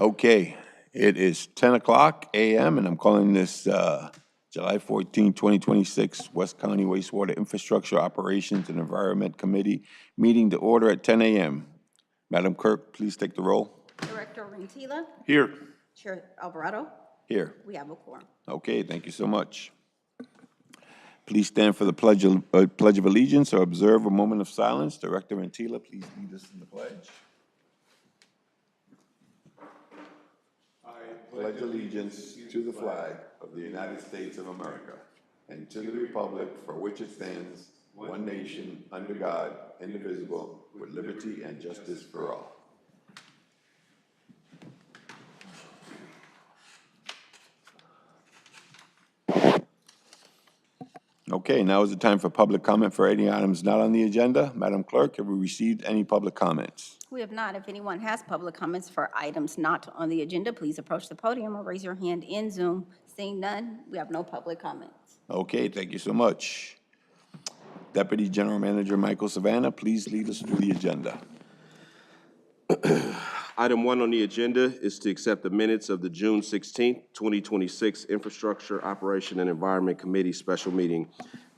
Okay, it is 10 o'clock a.m. and I'm calling this July 14, 2026 West County Wastewater Infrastructure Operations and Environment Committee meeting to order at 10 a.m. Madam Clerk, please take the roll. Director Rentila. Here. Chair Alvarado. Here. We have a quorum. Okay, thank you so much. Please stand for the Pledge of Allegiance or observe a moment of silence. Director Rentila, please lead us in the pledge. Pledge allegiance to the flag of the United States of America and to the republic for which it stands, one nation, under God, indivisible, with liberty and justice for all. Okay, now is the time for public comment for any items not on the agenda. Madam Clerk, have we received any public comments? We have not. If anyone has public comments for items not on the agenda, please approach the podium or raise your hand in Zoom. Seeing none, we have no public comments. Okay, thank you so much. Deputy General Manager Michael Savannah, please lead us through the agenda. Item 1 on the agenda is to accept the minutes of the June 16, 2026 Infrastructure, Operation, and Environment Committee special meeting.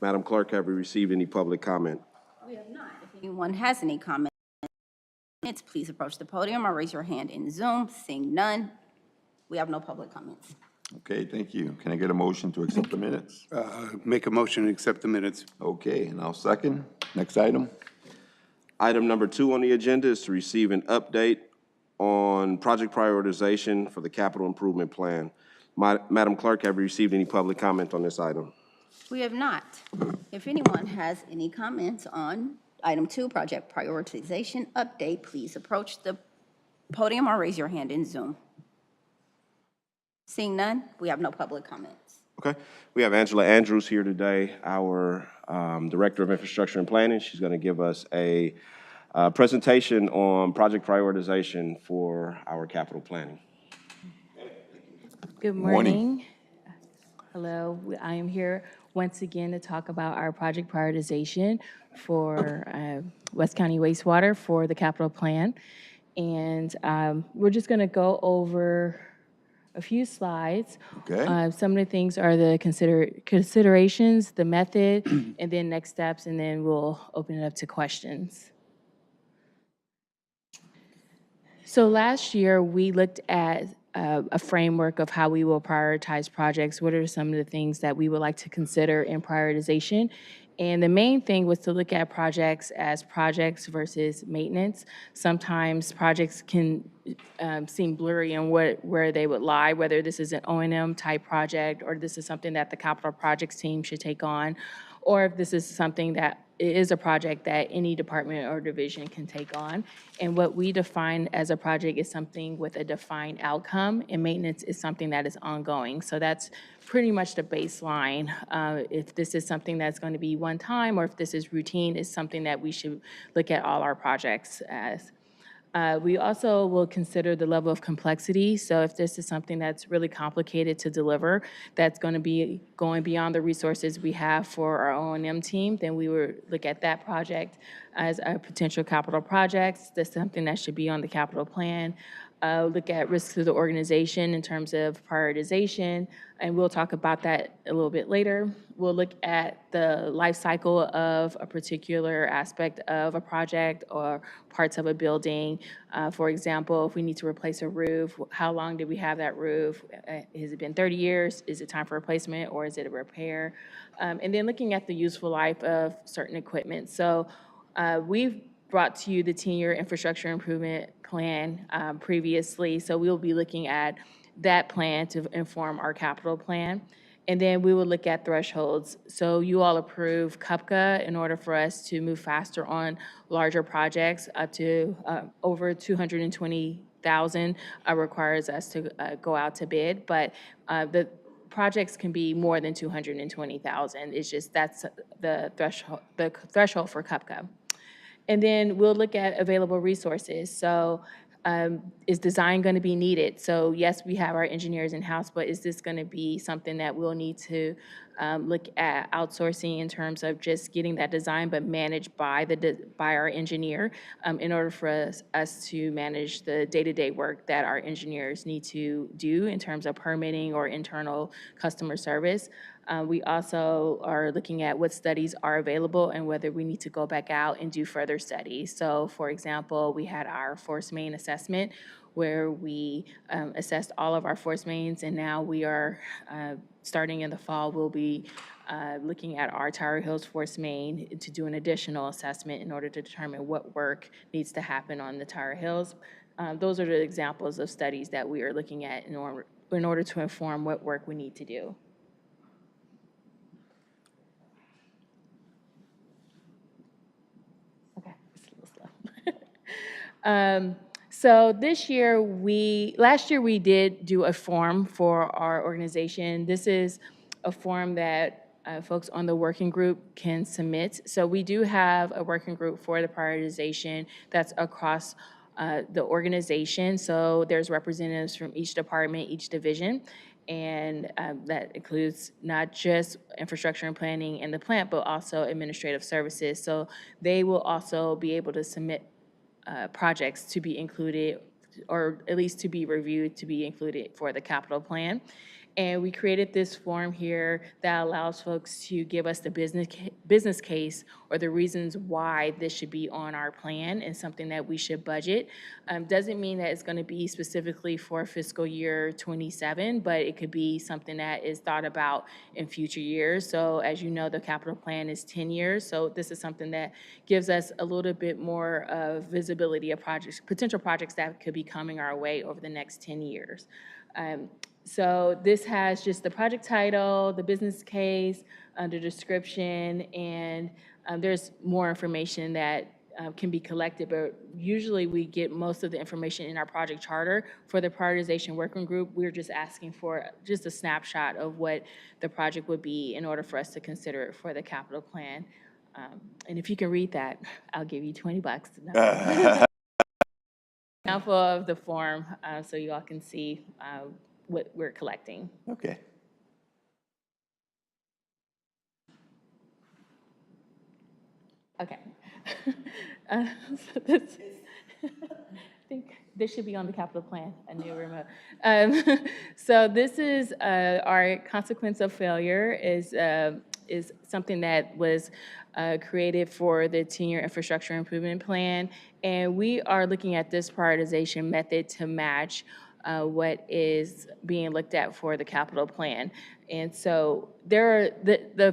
Madam Clerk, have we received any public comment? We have not. If anyone has any comments, please approach the podium or raise your hand in Zoom. Seeing none, we have no public comments. Okay, thank you. Can I get a motion to accept the minutes? Make a motion to accept the minutes. Okay, and I'll second. Next item. Item number 2 on the agenda is to receive an update on project prioritization for the capital improvement plan. Madam Clerk, have you received any public comment on this item? We have not. If anyone has any comments on item 2, project prioritization update, please approach the podium or raise your hand in Zoom. Seeing none, we have no public comments. Okay. We have Angela Andrews here today, our Director of Infrastructure and Planning. She's going to give us a presentation on project prioritization for our capital planning. Good morning. Hello, I am here once again to talk about our project prioritization for West County Wastewater for the capital plan. And we're just going to go over a few slides. Okay. Some of the things are the considerations, the method, and then next steps, and then we'll open it up to questions. So last year, we looked at a framework of how we will prioritize projects. What are some of the things that we would like to consider in prioritization? And the main thing was to look at projects as projects versus maintenance. Sometimes projects can seem blurry on where they would lie, whether this is an O&M type project or this is something that the capital projects team should take on, or if this is something that is a project that any department or division can take on. And what we define as a project is something with a defined outcome, and maintenance is something that is ongoing. So that's pretty much the baseline. If this is something that's going to be one time, or if this is routine, is something that we should look at all our projects as. We also will consider the level of complexity. So if this is something that's really complicated to deliver, that's going to be going beyond the resources we have for our O&M team, then we would look at that project as a potential capital project. That's something that should be on the capital plan. Look at risks to the organization in terms of prioritization, and we'll talk about that a little bit later. We'll look at the life cycle of a particular aspect of a project or parts of a building. For example, if we need to replace a roof, how long did we have that roof? Has it been 30 years? Is it time for replacement, or is it a repair? And then looking at the useful life of certain equipment. So we've brought to you the 10-year infrastructure improvement plan previously. So we'll be looking at that plan to inform our capital plan. And then we will look at thresholds. So you all approve CUPCA in order for us to move faster on larger projects up to over 220,000 requires us to go out to bid. But the projects can be more than 220,000. It's just that's the threshold for CUPCA. And then we'll look at available resources. So is design going to be needed? So yes, we have our engineers in-house, but is this going to be something that we'll need to look at outsourcing in terms of just getting that design, but managed by by our engineer in order for us to manage the day-to-day work that our engineers need to do in terms of permitting or internal customer service. We also are looking at what studies are available and whether we need to go back out and do further studies. So for example, we had our force main assessment where we assessed all of our force mains, and now we are, starting in the fall, we'll be looking at our Tower Hills force main to do an additional assessment in order to determine what work needs to happen on the Tower Hills. Those are the examples of studies that we are looking at in order to inform what work we need to do. Okay, it's a little slow. So last year we did do a form for our organization. This is a form that folks on the working group can submit. So we do have a working group for the prioritization that's across the organization. So there's representatives from each department, each division, and that includes not just infrastructure and planning and the plant, but also administrative services. So they will also be able to submit projects to be included, or at least to be reviewed, to be included for the capital plan. And we created this form here that allows folks to give us the business case or the reasons why this should be on our plan and something that we should budget. Doesn't mean that it's going to be specifically for fiscal year 27, but it could be something that is thought about in future years. So as you know, the capital plan is 10 years. So this is something that gives us a little bit more of visibility of projects, potential projects that could be coming our way over the next 10 years. So this has just the project title, the business case, the description, and there's more information that can be collected, but usually we get most of the information in our project charter. For the prioritization working group, we're just asking for just a snapshot of what the project would be in order for us to consider it for the capital plan. And if you can read that, I'll give you $20. Example of the form, so you all can see what we're collecting. Okay. Okay. So this, I think this should be on the capital plan, a new remote. So this is our consequence of failure is something that was created for the 10-year infrastructure improvement plan. And we are looking at this prioritization method to match what is being looked at for the capital plan. And so there are the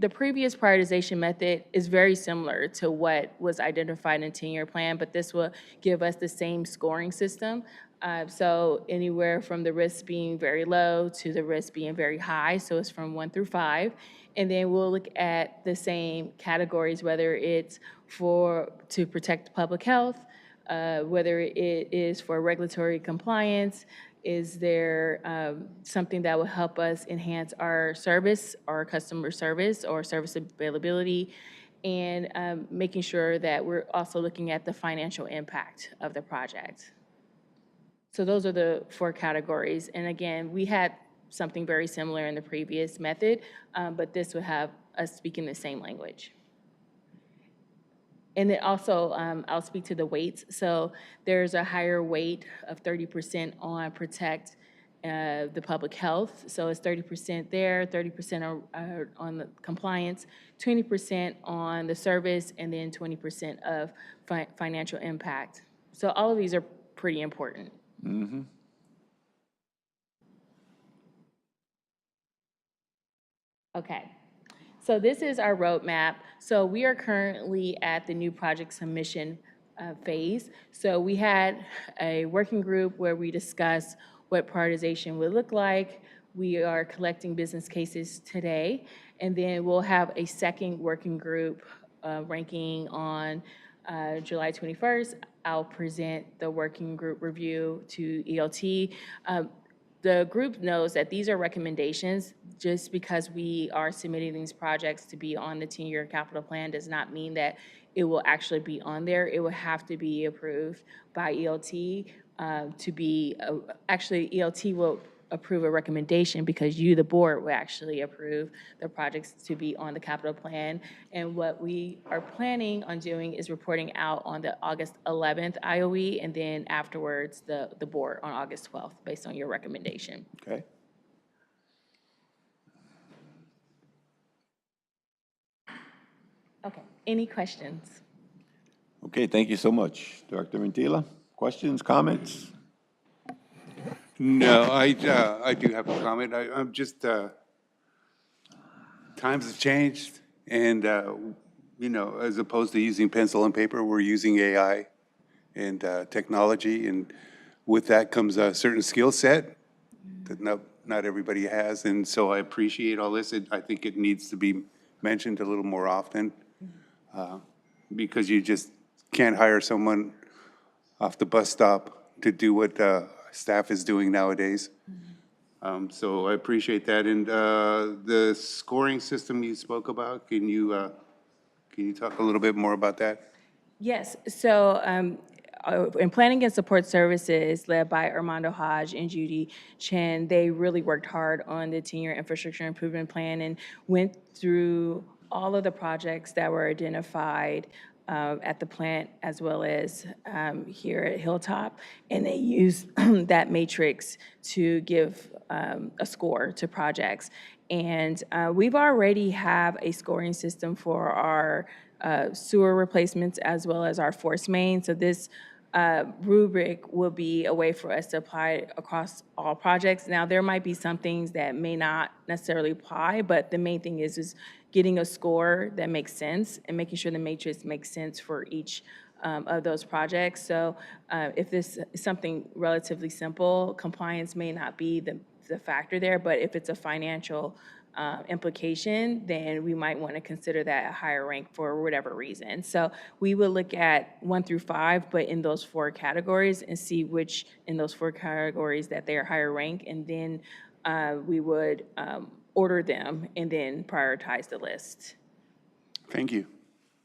previous prioritization method is very similar to what was identified in 10-year plan, but this will give us the same scoring system. So anywhere from the risk being very low to the risk being very high, so it's from 1 through 5. And then we'll look at the same categories, whether it's to protect public health, whether it is for regulatory compliance, is there something that will help us enhance our service, our customer service, or service availability, and making sure that we're also looking at the financial impact of the project. So those are the 4 categories. And again, we had something very similar in the previous method, but this would have us speaking the same language. And then also, I'll speak to the weights. So there's a higher weight of 30% on protect the public health. So it's 30% there, 30% on the compliance, 20% on the service, and then 20% of financial impact. So all of these are pretty important. Mm-hmm. Okay. So this is our roadmap. So we are currently at the new project submission phase. So we had a working group where we discussed what prioritization would look like. We are collecting business cases today, and then we'll have a second working group ranking on July 21st. I'll present the working group review to ELT. The group knows that these are recommendations. Just because we are submitting these projects to be on the 10-year capital plan does not mean that it will actually be on there. It will have to be approved by ELT to be, actually ELT will approve a recommendation because you, the board, will actually approve the projects to be on the capital plan. And what we are planning on doing is reporting out on the August 11th IOE, and then afterwards, the board on August 12th, based on your recommendation. Okay. Okay, any questions? Okay, thank you so much. Director Mantilla, questions, comments? No, I do have a comment. I'm just, times have changed, and, you know, as opposed to using pencil and paper, we're using AI and technology, and with that comes a certain skill set that not everybody has, and so I appreciate all this. I think it needs to be mentioned a little more often, because you just can't hire someone off the bus stop to do what staff is doing nowadays. So I appreciate that. And the scoring system you spoke about, can you talk a little bit more about that? Yes, so in Planning and Support Services, led by Armando Hodge and Judy Chen, they really worked hard on the 10-year infrastructure improvement plan and went through all of the projects that were identified at the plant as well as here at Hilltop, and they used that matrix to give a score to projects. And we've already have a scoring system for our sewer replacements as well as our force main. So this rubric will be a way for us to apply across all projects. Now, there might be some things that may not necessarily apply, but the main thing is getting a score that makes sense and making sure the matrix makes sense for each of those projects. So if this is something relatively simple, compliance may not be the factor there, but if it's a financial implication, then we might want to consider that a higher rank for whatever reason. So we will look at 1 through 5, but in those 4 categories, and see which in those 4 categories that they are higher rank, and then we would order them and then prioritize the list. Thank you.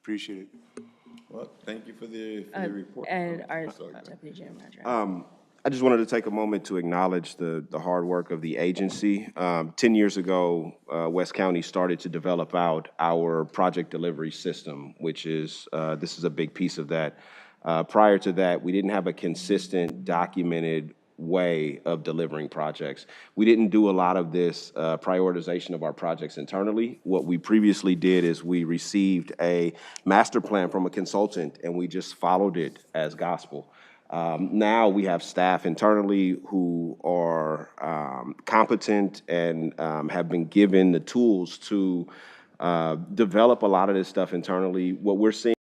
Appreciate it. Well, thank you for the report. And our Sorry. Deputy General Manager. I just wanted to take a moment to acknowledge the hard work of the agency. 10 years ago, West County started to develop out our project delivery system, which is, this is a big piece of that. Prior to that, we didn't have a consistent, documented way of delivering projects. We didn't do a lot of this prioritization of our projects internally. What we previously did is we received a master plan from a consultant, and we just followed it as gospel. Now we have staff internally who are competent and have been given the tools to develop a lot of this stuff internally. What we're seeing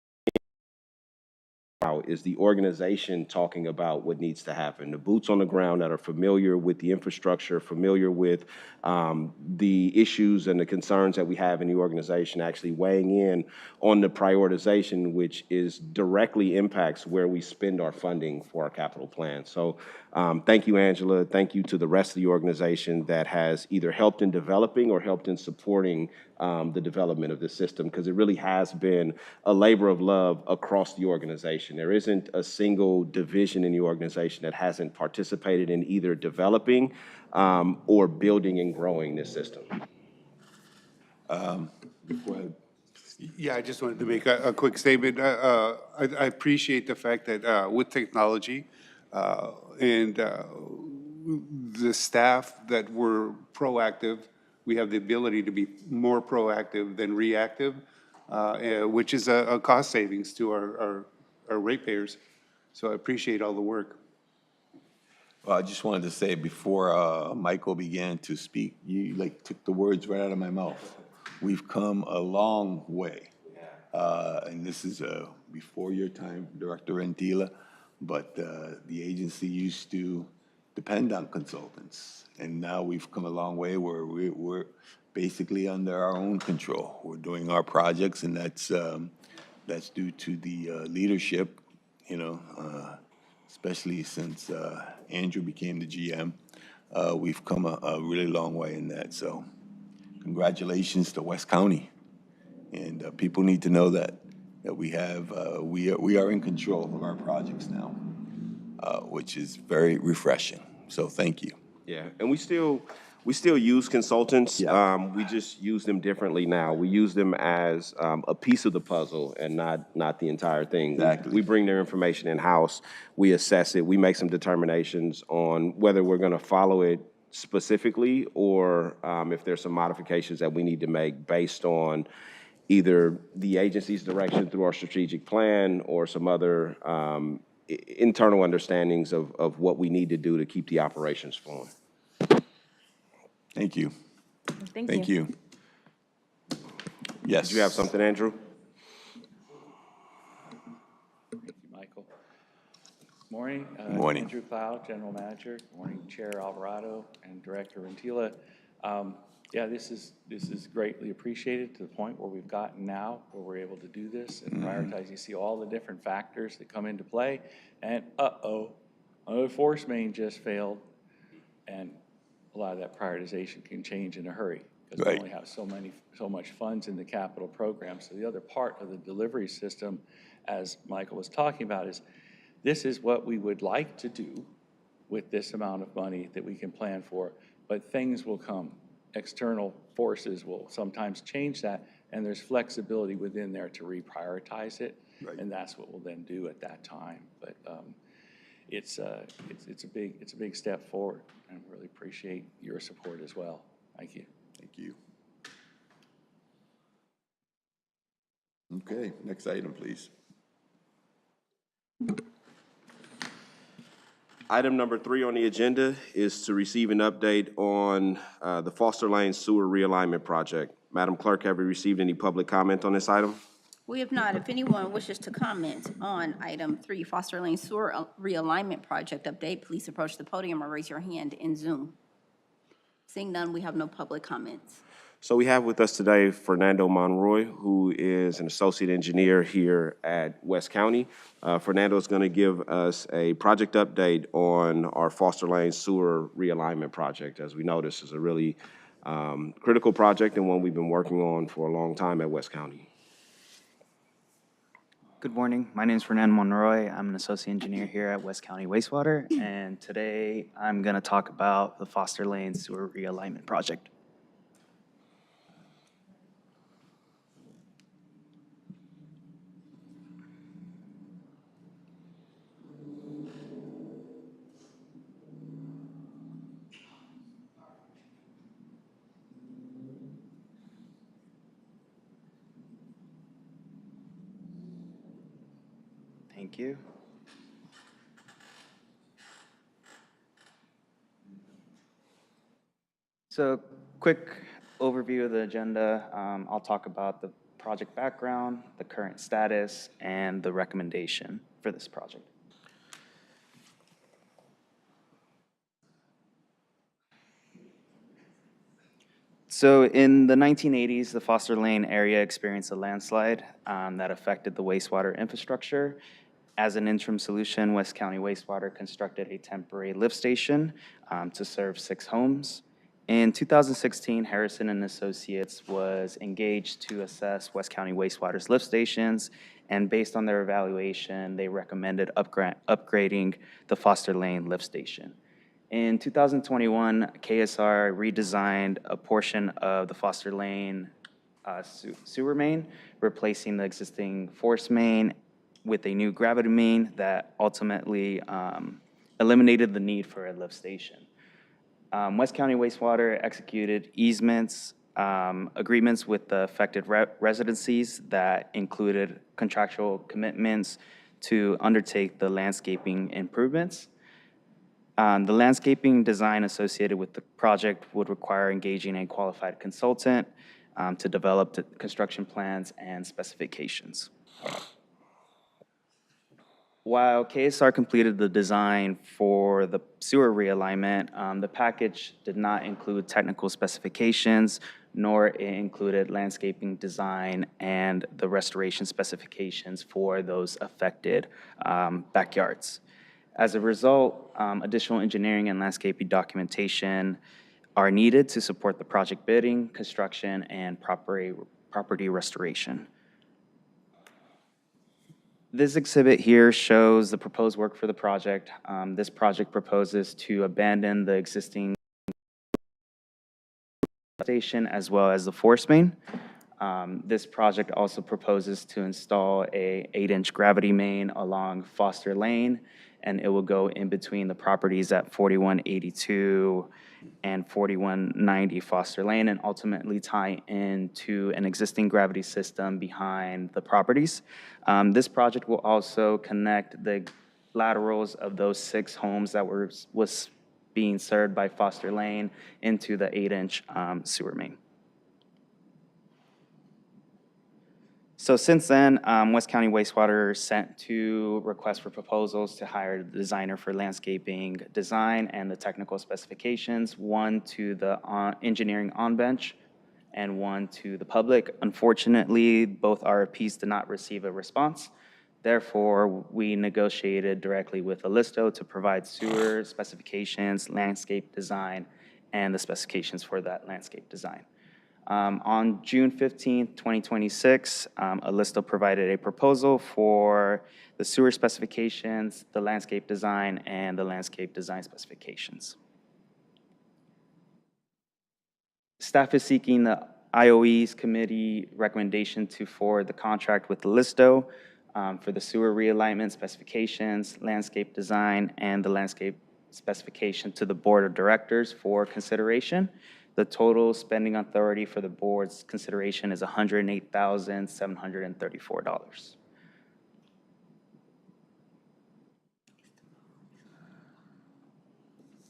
is the organization talking about what needs to happen. The boots on the ground that are familiar with the infrastructure, familiar with the issues and the concerns that we have in the organization, actually weighing in on the prioritization, which is directly impacts where we spend our funding for our capital plan. So thank you, Angela. Thank you to the rest of the organization that has either helped in developing or helped in supporting the development of this system, because it really has been a labor of love across the organization. There isn't a single division in the organization that hasn't participated in either developing or building and growing this system. Go ahead. Yeah, I just wanted to make a quick statement. I appreciate the fact that with technology and the staff that were proactive, we have the ability to be more proactive than reactive, which is a cost savings to our ratepayers. So I appreciate all the work. Well, I just wanted to say before Michael began to speak, you took the words right out of my mouth. We've come a long way. And this is before your time, Director Antila, but the agency used to depend on consultants. And now we've come a long way where we're basically under our own control. We're doing our projects, and that's due to the leadership, especially since Andrew became the GM. We've come a really long way in that. So congratulations to West County. And people need to know that. that we have, we are in control of our projects now, which is very refreshing. So thank you. Yeah, and we still use consultants. Yeah. We just use them differently now. We use them as a piece of the puzzle and not the entire thing. Exactly. We bring their information in-house, we assess it, we make some determinations on whether we're gonna follow it specifically or if there's some modifications that we need to make based on either the agency's direction through our strategic plan or some other internal understandings of what we need to do to keep the operations flowing. Thank you. Thank Thank you. you. Yes. Did you have something, Andrew? Thank you, Michael. Morning. Morning. Andrew Cloud, General Manager. Morning, Chair Alvarado and Director Rentila. Yeah, this is greatly appreciated to the point where we've gotten now, where we're able to do this and prioritize. You see all the different factors that come into play, and another force main just failed, and a lot of that prioritization can change in a hurry because we Right. only have so much funds in the capital program. So the other part of the delivery system, as Michael was talking about, is this is what we would like to do with this amount of money that we can plan for, but things will come. External forces will sometimes change that, and there's flexibility within there to reprioritize it, Right. and that's what we'll then do at that time. But it's a big step forward, and really appreciate your support as well. Thank you. Thank you. Okay, next item, please. Item number 3 on the agenda is to receive an update on the Foster Lane Sewer Realignment Project. Madam Clerk, have we received any public comment on this item? We have not. If anyone wishes to comment on item 3, Foster Lane Sewer Realignment Project Update, please approach the podium or raise your hand in Zoom. Seeing none, we have no public comments. So we have with us today Fernando Monroy, who is an associate engineer here at West County. Fernando is going to give us a project update on our Foster Lane Sewer Realignment Project. As we know, this is a really critical project and one we've been working on for a long time at West County. Good morning. My name is Fernando Monroy. I'm an associate engineer here at West County Wastewater, and today I'm going to talk about the Foster Lane Sewer Realignment Project. Thank you. So, quick overview of the agenda. I'll talk about the project background, the current status, and the recommendation for this project. So in the 1980s, the Foster Lane area experienced a landslide that affected the wastewater infrastructure. As an interim solution, West County Wastewater constructed a temporary lift station to serve 6 homes. In 2016, Harrison and Associates was engaged to assess West County Wastewater's lift stations, and based on their evaluation, they recommended upgrading the Foster Lane lift station. In 2021, KSR redesigned a portion of the Foster Lane sewer main, replacing the existing force main with a new gravity main that ultimately eliminated the need for a lift station. West County Wastewater executed easements, agreements with the affected residencies that included contractual commitments to undertake the landscaping improvements. The landscaping design associated with the project would require engaging a qualified consultant to develop the construction plans and specifications. While KSR completed the design for the sewer realignment, the package did not include technical specifications, nor it included landscaping design and the restoration specifications for those affected backyards. As a result, additional engineering and landscaping documentation are needed to support the project bidding, construction, and property restoration. This exhibit here shows the proposed work for the project. This project proposes to abandon the existing station as well as the force main. This project also proposes to install a 8-inch gravity main along Foster Lane, and it will go in between the properties at 4182 and 4190 Foster Lane, and ultimately tie into an existing gravity system behind the properties. This project will also connect the laterals of those 6 homes that was being served by Foster Lane into the 8-inch sewer main. So since then, West County Wastewater sent 2 requests for proposals to hire the designer for landscaping design and the technical specifications, one to the engineering on-bench and one to the public. Unfortunately, both RFPs did not receive a response. Therefore, we negotiated directly with Alisto to provide sewer specifications, landscape design, and the specifications for that landscape design. On June 15th, 2026, Alisto provided a proposal for the sewer specifications, the landscape design, and the landscape design specifications. Staff is seeking the IOE's committee recommendation to forward the contract with Alisto for the sewer realignment specifications, landscape design, and the landscape specification to the Board of Directors for consideration. The total spending authority for the board's consideration is $108,734.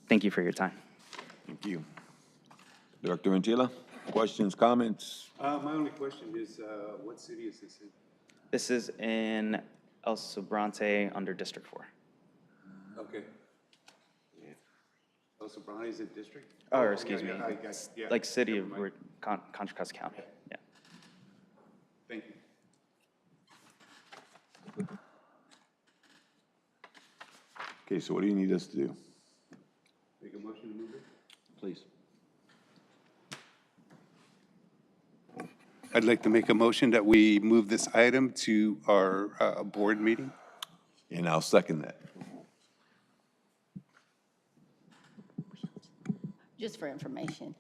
Thank you for your time. Thank you. Director Antila, questions, comments? My only question is, what city is this in? This is in El Sobrante under District 4. Okay. El Sobrante is a district? Or, excuse me, I guess, yeah. like city of Never mind. Contra Costa County, yeah. Thank you. Okay, so what do you need us to do? Make a motion to move it? Please. I'd like to make a motion that we move this item to our board meeting. And I'll second that. Just for information,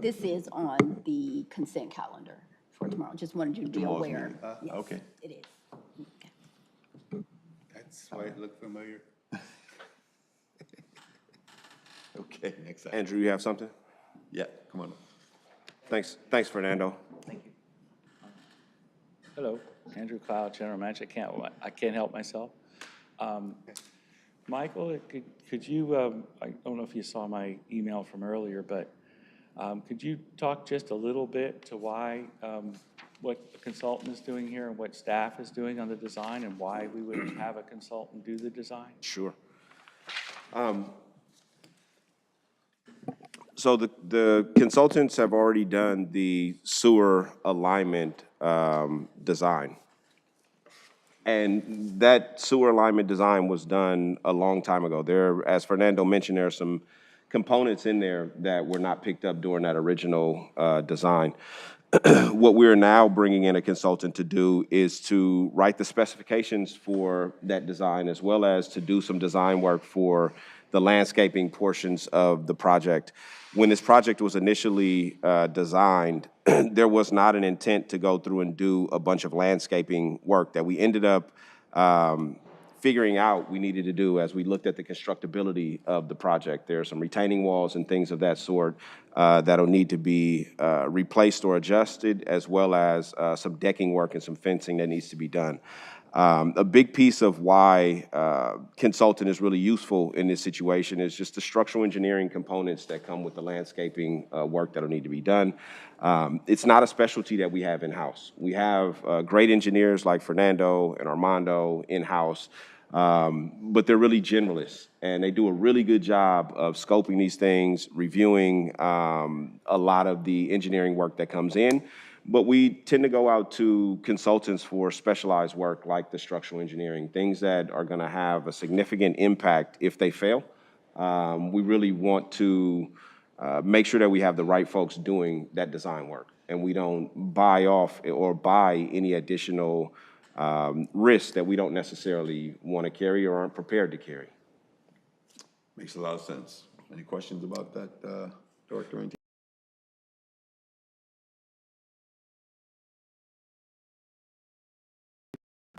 this is on the consent calendar for tomorrow. Just wanted you to be Tomorrow's aware. meeting. Yes, Okay. it is. Okay. That's why it looked familiar. Okay, next item. Andrew, you have something? Yeah, come on. Thanks, Fernando. Hello, Andrew Cloud, General Manager. I can't help myself. Michael, could you, I don't know if you saw my email from earlier, but could you talk just a little bit to why, what the consultant is doing here and what staff is doing on the design and why we would have a consultant do the design? Sure. So the consultants have already done the sewer alignment design. And that sewer alignment design was done a long time ago. There, as Fernando mentioned, there are some components in there that were not picked up during that original design. What we're now bringing in a consultant to do is to write the specifications for that design, as well as to do some design work for the landscaping portions of the project. When this project was initially designed, there was not an intent to go through and do a bunch of landscaping work that we ended up figuring out we needed to do as we looked at the constructability of the project. There are some retaining walls and things of that sort that'll need to be replaced or adjusted, as well as some decking work and some fencing that needs to be done. A big piece of why consultant is really useful in this situation is just the structural engineering components that come with the landscaping work that'll need to be done. It's not a specialty that we have in-house. We have great engineers like Fernando and Armando in-house, but they're really generalists, and they do a really good job of scoping these things, reviewing a lot of the engineering work that comes in. But we tend to go out to consultants for specialized work like the structural engineering, things that are going to have a significant impact if they fail. We really want to make sure that we have the right folks doing that design work, and we don't buy off or buy any additional risks that we don't necessarily want to carry or aren't prepared to carry. Makes a lot of sense. Any questions about that, Director Antila?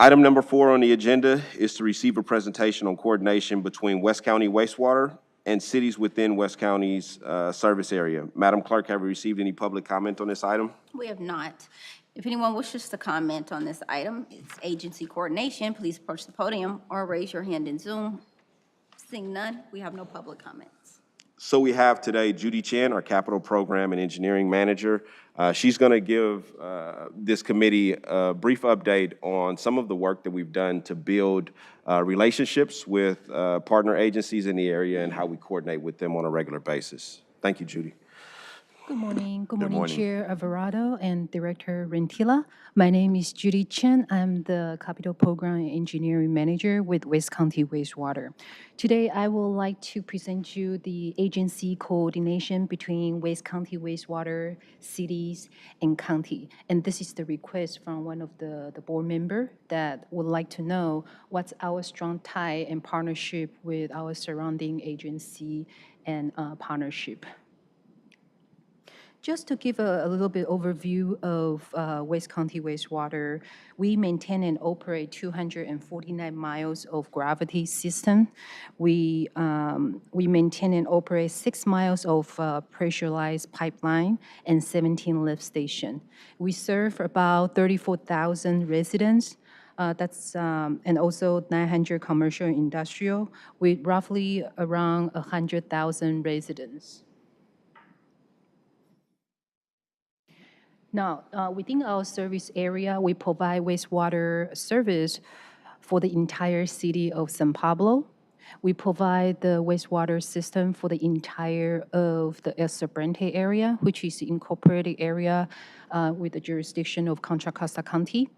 Item number 4 on the agenda is to receive a presentation on coordination between West County Wastewater and cities within West County's service area. Madam Clerk, have we received any public comment on this item? We have not. If anyone wishes to comment on this item, it's agency coordination, please approach the podium or raise your hand in Zoom. Seeing none, we have no public comments. So we have today Judy Chen, our Capital Program and Engineering Manager. She's going to give this committee a brief update on some of the work that we've done to build relationships with partner agencies in the area and how we coordinate with them on a regular basis. Thank you, Judy. Good morning. Good morning, morning. Chair Alvarado and Director Rentila. My name is Judy Chen. I'm the Capital Program and Engineering Manager with West County Wastewater. Today, I would like to present you the agency coordination between West County Wastewater, cities, and county. And this is the request from one of the board member that would like to know what's our strong tie and partnership with our surrounding agency and partnership. Just to give a little bit overview of West County Wastewater, we maintain and operate 249 miles of gravity system. We maintain and operate 6 miles of pressurized pipeline and 17 lift station. We serve about 34,000 residents. And also 900 commercial and industrial with roughly around 100,000 residents. Now, within our service area, we provide wastewater service for the entire city of San Pablo. We provide the wastewater system for the entire of the El Sobrante area, which is the incorporated area with the jurisdiction of Contra Costa County.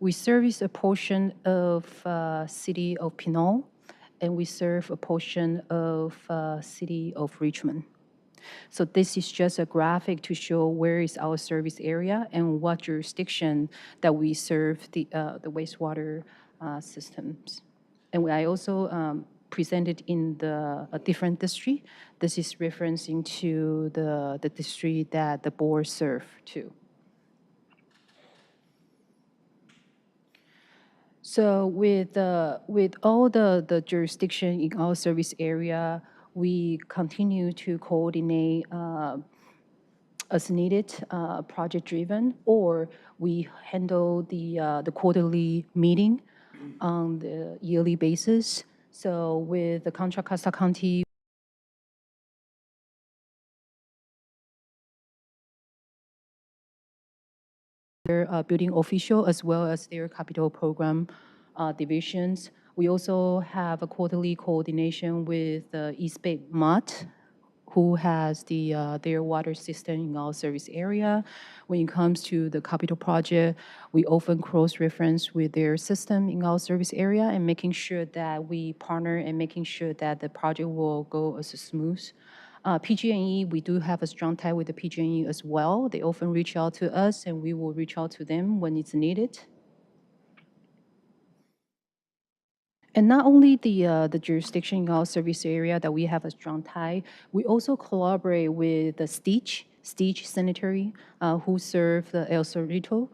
We service a portion of city of Pinal, and we serve a portion of city of Richmond. So this is just a graphic to show where is our service area and what jurisdiction that we serve the wastewater systems. And I also presented in a different district. This is referencing to the district that the board serve too. So with all the jurisdiction in our service area, we continue to coordinate as needed, project-driven, or we handle the quarterly meeting on the yearly basis. So with the Contra Costa County, their building official as well as their capital program divisions. We also have a quarterly coordination with East Bay Mott, who has their water system in our service area. When it comes to the capital project, we often cross-reference with their system in our service area and making sure that we partner and making sure that the project will go as smooth. PG&E, we do have a strong tie with the PG&E as well. They often reach out to us and we will reach out to them when it's needed. And not only the jurisdiction in our service area that we have a strong tie, we also collaborate with the Stitch Sanitary, who serve the El Cerrito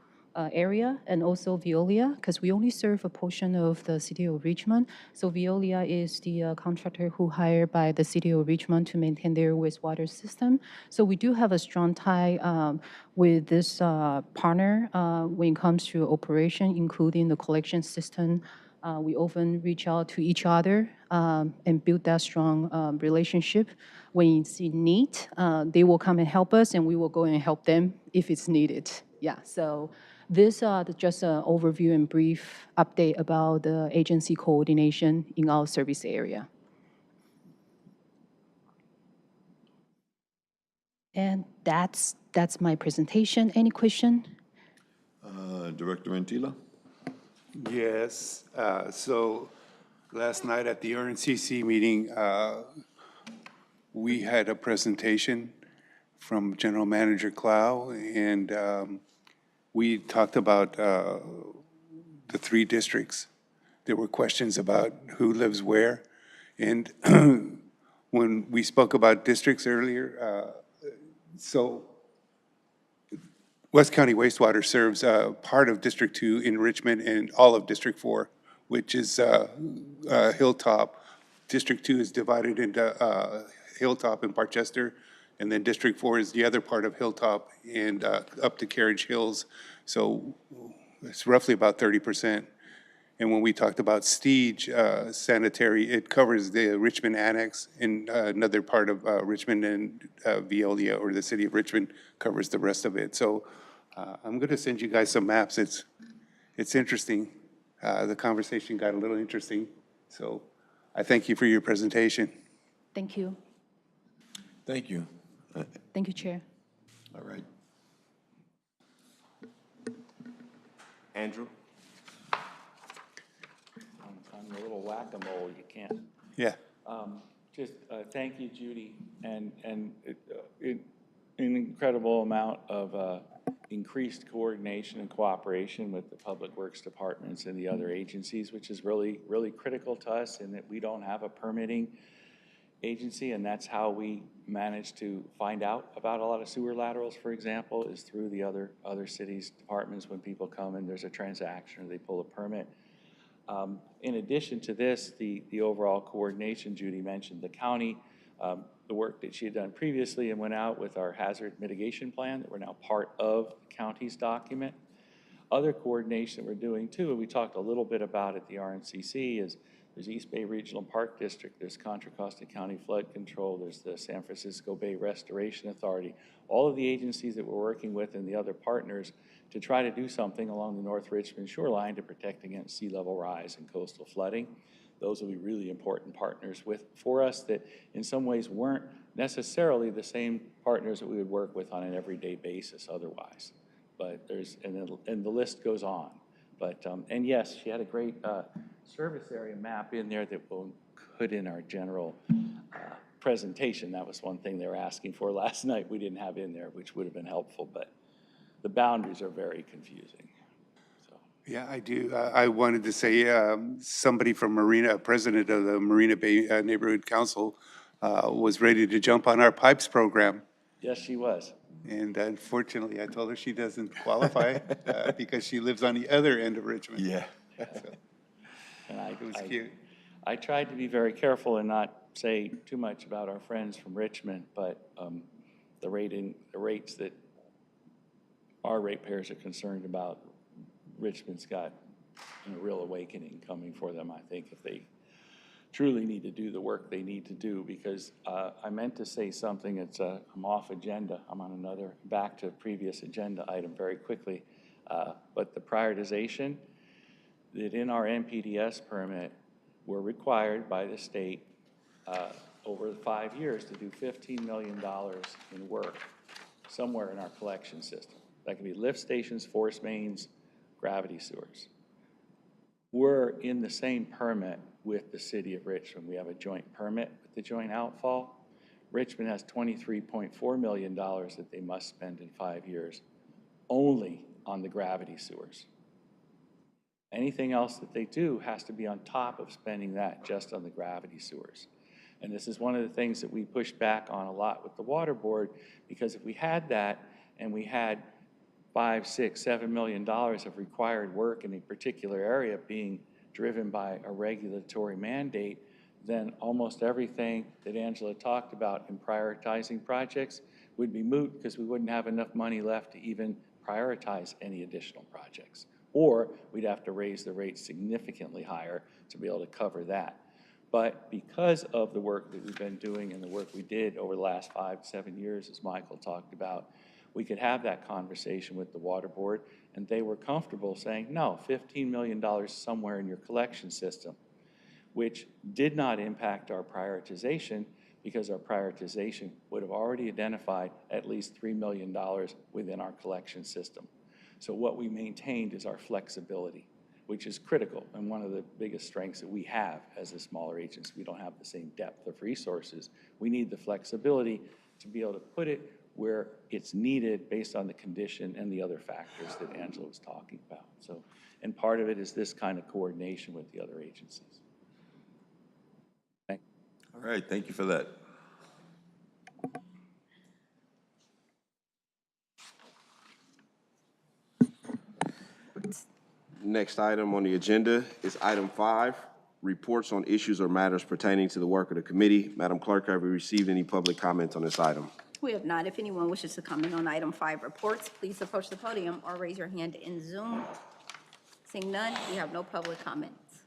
area, and also Veolia, because we only serve a portion of the city of Richmond. So Veolia is the contractor who hired by the city of Richmond to maintain their wastewater system. So we do have a strong tie with this partner when it comes to operation, including the collection system. We often reach out to each other and build that strong relationship. When it's in need, they will come and help us, and we will go and help them if it's needed. Yeah, so this is just an overview and brief update about the agency coordination in our service area. And that's my presentation. Any question? Director Antila? Yes, so last night at the RNCC meeting, we had a presentation from General Manager Clow, and we talked about the three districts. There were questions about who lives where. And when we spoke about districts earlier, so West County Wastewater serves part of District 2 in Richmond and all of District 4, which is Hilltop. District 2 is divided into Hilltop and Parkchester, and then District 4 is the other part of Hilltop and up to Carriage Hills. So it's roughly about 30%. And when we talked about Steege Sanitary, it covers the Richmond Annex, and another part of Richmond and Veolia, or the city of Richmond, covers the rest of it. So I'm going to send you guys some maps. It's interesting. The conversation got a little interesting. So I thank you for your presentation. Thank you. Thank you. Thank you, Chair. All right. Andrew? On the little whack-a-mole, you can't. Yeah. Just thank you, Judy, and an incredible amount of increased coordination and cooperation with the public works departments and the other agencies, which is really, really critical to us in that we don't have a permitting agency, and that's how we manage to find out about a lot of sewer laterals, for example, is through the other cities' departments when people come and there's a transaction or they pull a permit. In addition to this, the overall coordination, Judy mentioned the county, the work that she had done previously and went out with our hazard mitigation plan that we're now part of the county's document. Other coordination that we're doing too, and we talked a little bit about at the RNCC, is there's East Bay Regional Park District, there's Contra Costa County Flood Control, there's the San Francisco Bay Restoration Authority, all of the agencies that we're working with and the other partners to try to do something along the North Richmond shoreline to protect against sea level rise and coastal flooding. Those will be really important partners for us that in some ways weren't necessarily the same partners that we would work with on an everyday basis otherwise. But and the list goes on. But, and yes, she had a great service area map in there that we'll put in our general presentation. That was one thing they were asking for last night we didn't have in there, which would have been helpful, but the boundaries are very confusing. So. Yeah, I do. I wanted to say somebody from Marina, president of the Marina Bay Neighborhood Council, was ready to jump on our pipes program. Yes, she was. And unfortunately, I told her she doesn't qualify because she lives on the other end of Richmond. Yeah. So, And it was cute. I tried to be very careful and not say too much about our friends from Richmond, but the rates that our ratepayers are concerned about, Richmond's got a real awakening coming for them, I think, if they truly need to do the work they need to do, because I meant to say something, I'm off agenda, I'm on another, back to previous agenda item very quickly, but the prioritization, that in our NPDES permit, we're required by the state over 5 years to do $15 million in work somewhere in our collection system. That could be lift stations, force mains, gravity sewers. We're in the same permit with the city of Richmond. We have a joint permit with the joint outfall. Richmond has $23.4 million that they must spend in 5 years only on the gravity sewers. Anything else that they do has to be on top of spending that just on the gravity sewers. And this is one of the things that we pushed back on a lot with the water board, because if we had that and we had $5, $6, $7 million of required work in a particular area being driven by a regulatory mandate, then almost everything that Angela talked about in prioritizing projects would be moot, because we wouldn't have enough money left to even prioritize any additional projects. Or we'd have to raise the rate significantly higher to be able to cover that. But because of the work that we've been doing and the work we did over the last 5 to 7 years, as Michael talked about, we could have that conversation with the water board, and they were comfortable saying, no, $15 million somewhere in your collection system, which did not impact our prioritization, because our prioritization would have already identified at least $3 million within our collection system. So what we maintained is our flexibility, which is critical and one of the biggest strengths that we have as a smaller agency. We don't have the same depth of resources. We need the flexibility to be able to put it where it's needed based on the condition and the other factors that Angela was talking about. So And part of it is this kind of coordination with the other agencies. Thank you. All right, thank you for that. Next item on the agenda is item 5, reports on issues or matters pertaining to the work of the committee. Madam Clerk, have we received any public comments on this item? We have not. If anyone wishes to comment on item 5 reports, please approach the podium or raise your hand in Zoom. Seeing none, we have no public comments.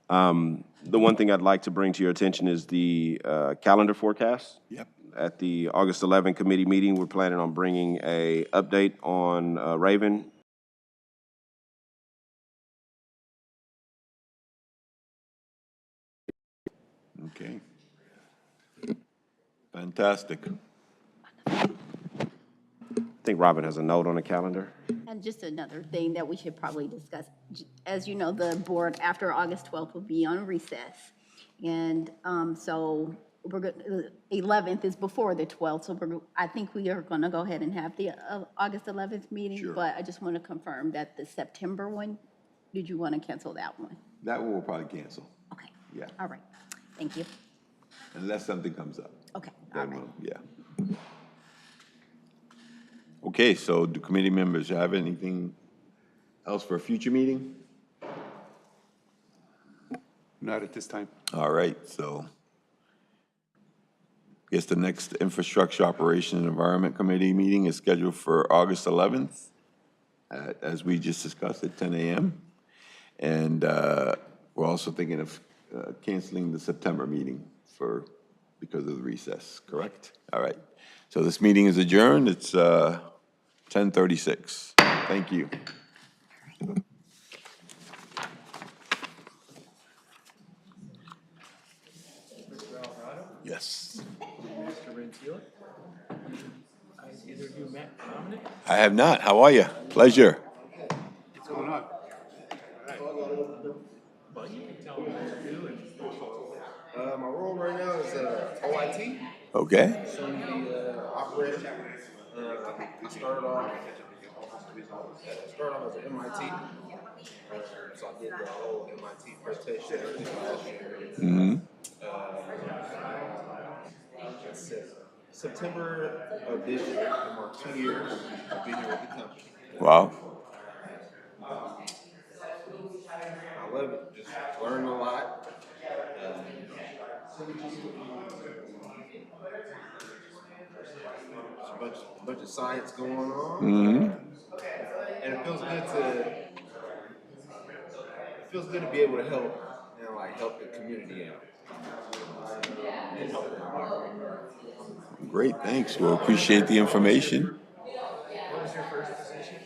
The one thing I'd like to bring to your attention is the calendar forecast. Yep. At the August 11 committee meeting, we're planning on bringing a update on Raven. Okay. Fantastic. I think Robin has a note on the calendar. And just another thing that we should probably discuss, as you know, the board after August 12th will be on recess. And so we're the 11th is before the 12th, so I think we are going to go ahead and have the August 11th meeting. Sure. But I just want to confirm that the September one, did you want to cancel that one? That one we'll probably cancel, Okay. Yeah. All right. Thank you. unless something comes up. Okay, all Then right. we'll, yeah. Okay, so do committee members have anything else for a future meeting? Not at this time. All right, so I guess the next Infrastructure Operation and Environment Committee meeting is scheduled for August 11th, as we just discussed, at 10 a.m. And we're also thinking of canceling the September meeting because of the recess, correct? All right, so this meeting is adjourned. It's 10:36. Thank you. Yes. Mr. Rentila? Either of you met Dominic? I have not. How are you? Pleasure. What's going on? Well, you can tell me what to do and. My role right now is OIT, Okay. so the operator. I started off as an MIT. So I did the whole MIT presentation last year. Let's see, September of this year, I marked 2 years of being here with the company. Wow. I love it. Just learning a lot. There's a bunch of science going on. And it feels good to be able to help and help the community out. And help the environment. Great, thanks. We'll appreciate the information. What was your first position?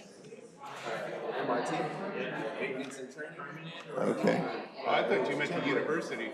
MIT. Maintenance and training. Okay. I thought you meant the university.